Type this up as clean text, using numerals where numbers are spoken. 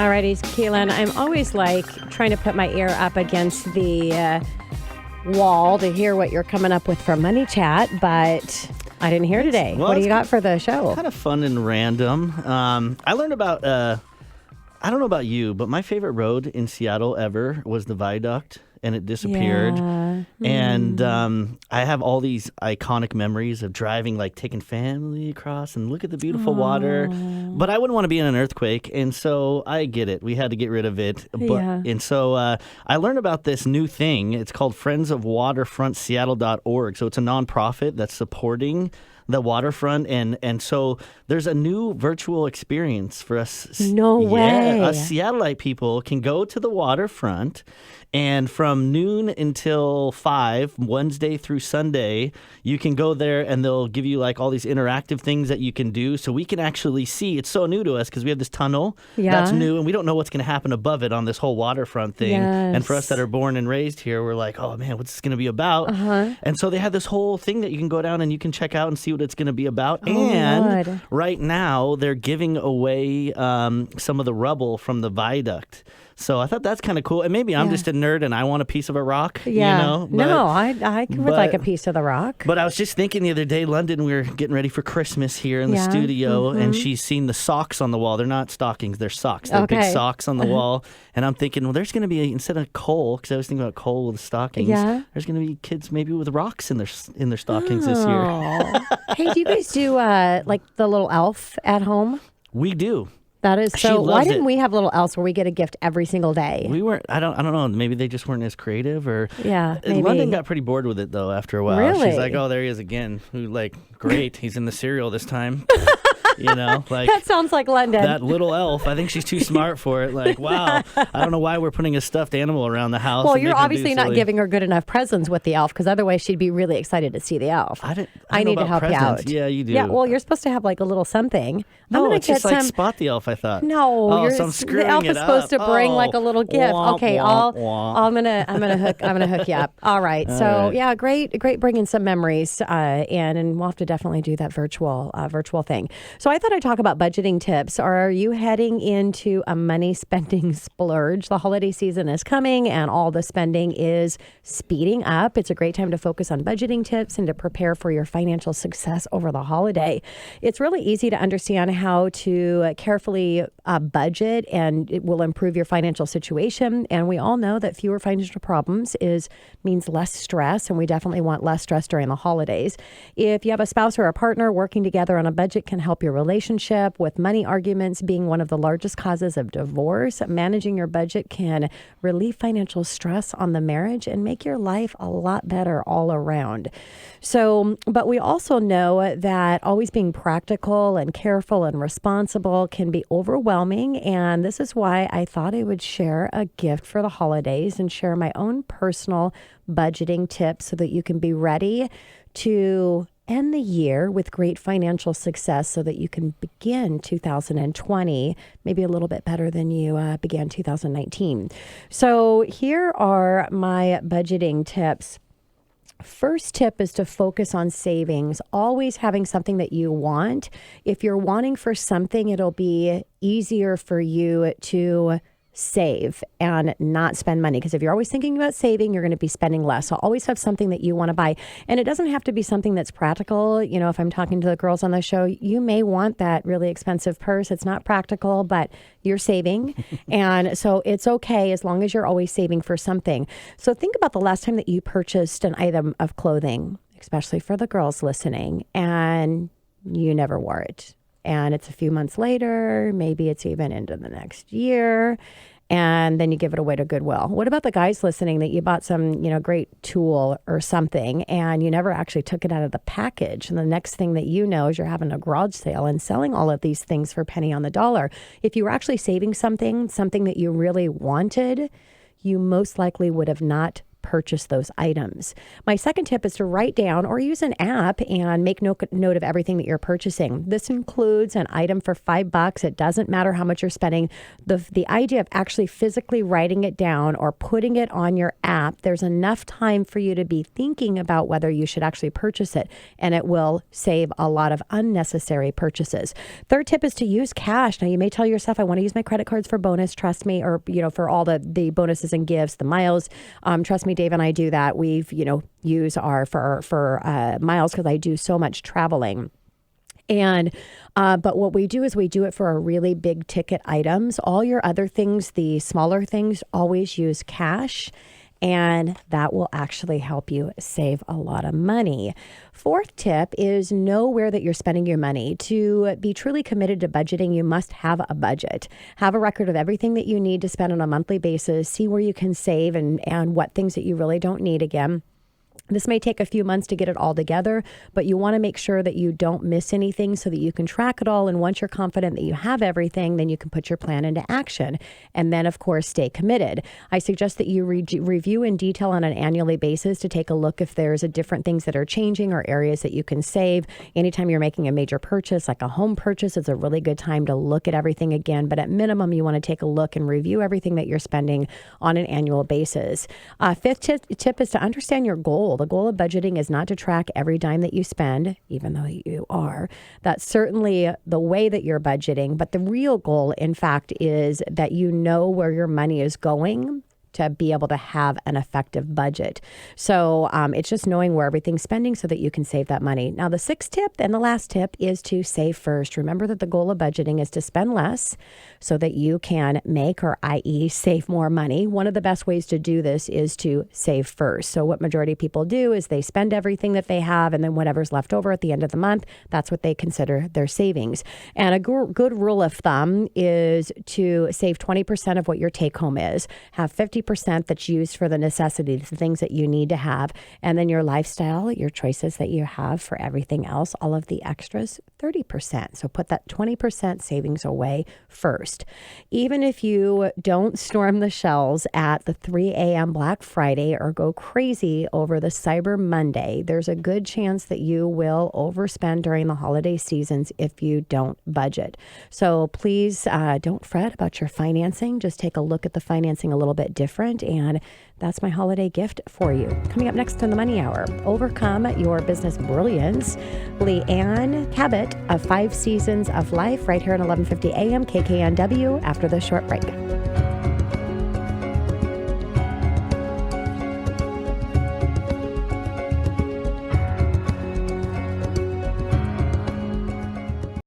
Alrighty, Keelan. I'm always like trying to put my ear up against the wall to hear what you're coming up with for Money Chat, but I didn't hear today. Well, what do you got for the show? Kind of fun and random. I learned about, I don't know about you, but my favorite road in Seattle ever was the Viaduct, and it disappeared. Yeah. And I have all these iconic memories of driving, like taking family across and look at the beautiful water. But I wouldn't want to be in an earthquake, and so I get it. We had to get rid of it. And so I learned about this new thing. It's called Friends of Waterfront Seattle.org. So it's a nonprofit that's supporting the waterfront, and so there's a new virtual experience for us. No way. Us Seattleite people can go to the waterfront, and from noon until 5, Wednesday through Sunday, you can go there and they'll give you like all these interactive things that you can do. So we can actually see, it's so new to us because we have this tunnel that's new and we don't know what's going to happen above it on this whole waterfront thing. Yes. And for us that are born and raised here, we're like, oh man, what's this going to be about? And so they have this whole thing that you can go down and you can check out and see what it's going to be about. And right now they're giving away some of the rubble from the viaduct. So I thought that's kind of cool. And maybe I'm just a nerd and I want a piece of a rock, you know? But, no, I would like a piece of the rock. But I was just thinking the other day, London, we were getting ready for Christmas here in the studio, and she's seen the socks on the wall. They're not stockings, they're socks. They're big socks on the wall. And I'm thinking, well, there's going to be, instead of coal, because I was thinking about coal with stockings, there's going to be kids maybe with rocks in their stockings this year. Hey, do you guys do like the little elf at home? We do. That is so. Why didn't it. we have little elves where we get a gift every single day? We weren't. I don't know. Maybe they just weren't as creative, or maybe. London got pretty bored with it though after a while. Really? She's like, "Oh, there he is again." Great. He's in the cereal this time. You know, like that sounds like London. That little elf. I think she's too smart for it. Like, wow. I don't know why we're putting a stuffed animal around the house. Well, you're obviously not giving her good enough presents with the elf, because otherwise she'd be really excited to see the elf. I need to help you out. Yeah, you do. Yeah, well, you're supposed to have like a little something. No, it's just like Spot the Elf, I thought. No, so I'm screwing the elf it is supposed to bring like a up. little gift. Womp, Okay, womp, womp. I'm gonna hook you up. All right. So yeah, great bringing some memories, and we'll have to definitely do that virtual thing. So I thought I'd talk about budgeting tips. Are you heading into a money spending splurge? The holiday season is coming and all the spending is speeding up. It's a great time to focus on budgeting tips and to prepare for your financial success over the holiday. It's really easy to understand how to carefully budget, and it will improve your financial situation. And we all know that fewer financial problems means less stress, and we definitely want less stress during the holidays. If you have a spouse or a partner, working together on a budget can help your relationship. With money arguments being one of the largest causes of divorce, managing your budget can relieve financial stress on the marriage and make your life a lot better all around. So, but we also know that always being practical and careful and responsible can be overwhelming. And this is why I thought I would share a gift for the holidays and share my own personal budgeting tips so that you can be ready to end the year with great financial success so that you can begin 2020 maybe a little bit better than you began 2019. So here are my budgeting tips. First tip is to focus on savings, always having something that you want. If you're wanting for something, it'll be easier for you to save and not spend money, because if you're always thinking about saving, you're going to be spending less. So always have something that you want to buy, and it doesn't have to be something that's practical. You know, if I'm talking to the girls on the show, you may want that really expensive purse. It's not practical, but you're saving. And so it's okay as long as you're always saving for something. So think about the last time that you purchased an item of clothing, especially for the girls listening, and you never wore it. And it's a few months later, maybe it's even into the next year, and then you give it away to Goodwill. What about the guys listening that you bought some, great tool or something, and you never actually took it out of the package? And the next thing that you know is you're having a garage sale and selling all of these things for a penny on the dollar. If you were actually saving something that you really wanted, you most likely would have not purchase those items. My second tip is to write down or use an app and make note of everything that you're purchasing. This includes an item for $5. It doesn't matter how much you're spending. The idea of actually physically writing it down or putting it on your app, there's enough time for you to be thinking about whether you should actually purchase it, and it will save a lot of unnecessary purchases. Third tip is to use cash. Now, you may tell yourself, I want to use my credit cards for bonus, trust me, or, for all the bonuses and gifts, the miles. Trust me, Dave and I do that. We've, use our for miles because I do so much traveling. And but what we do is we do it for our really big ticket items. All your other things, the smaller things, always use cash. And that will actually help you save a lot of money. Fourth tip is know where that you're spending your money. To be truly committed to budgeting, you must have a budget. Have a record of everything that you need to spend on a monthly basis. See where you can save and what things that you really don't need again. This may take a few months to get it all together, but you want to make sure that you don't miss anything so that you can track it all. And once you're confident that you have everything, then you can put your plan into action. And then, of course, stay committed. I suggest that you review in detail on an annually basis to take a look if there's different things that are changing or areas that you can save. Anytime you're making a major purchase, like a home purchase, it's a really good time to look at everything again. But at minimum, you want to take a look and review everything that you're spending on an annual basis. Fifth tip is to understand your goal. The goal of budgeting is not to track every dime that you spend, even though you are. That's certainly the way that you're budgeting. But the real goal, in fact, is that you know where your money is going to be able to have an effective budget. So it's just knowing where everything's spending so that you can save that money. Now, the sixth tip and the last tip is to save first. Remember that the goal of budgeting is to spend less so that you can make, or i.e. save more money. One of the best ways to do this is to save first. So what majority of people do is they spend everything that they have, and then whatever's left over at the end of the month, that's what they consider their savings. And a good rule of thumb is to save 20% of what your take home is. Have 50% that's used for the necessities, the things that you need to have. And then your lifestyle, your choices that you have for everything else, all of the extras, 30%. So put that 20% savings away first. Even if you don't storm the shelves at the 3 a.m. Black Friday or go crazy over the Cyber Monday, there's a good chance that you will overspend during the holiday seasons if you don't budget. So please don't fret about your financing. Just take a look at the financing a little bit different. And that's my holiday gift for you. Coming up next in the Money Hour, overcome your business brilliance. Leanne Cabot of 5 Seasons of Life right here at 1150 a.m. KKNW after the short break.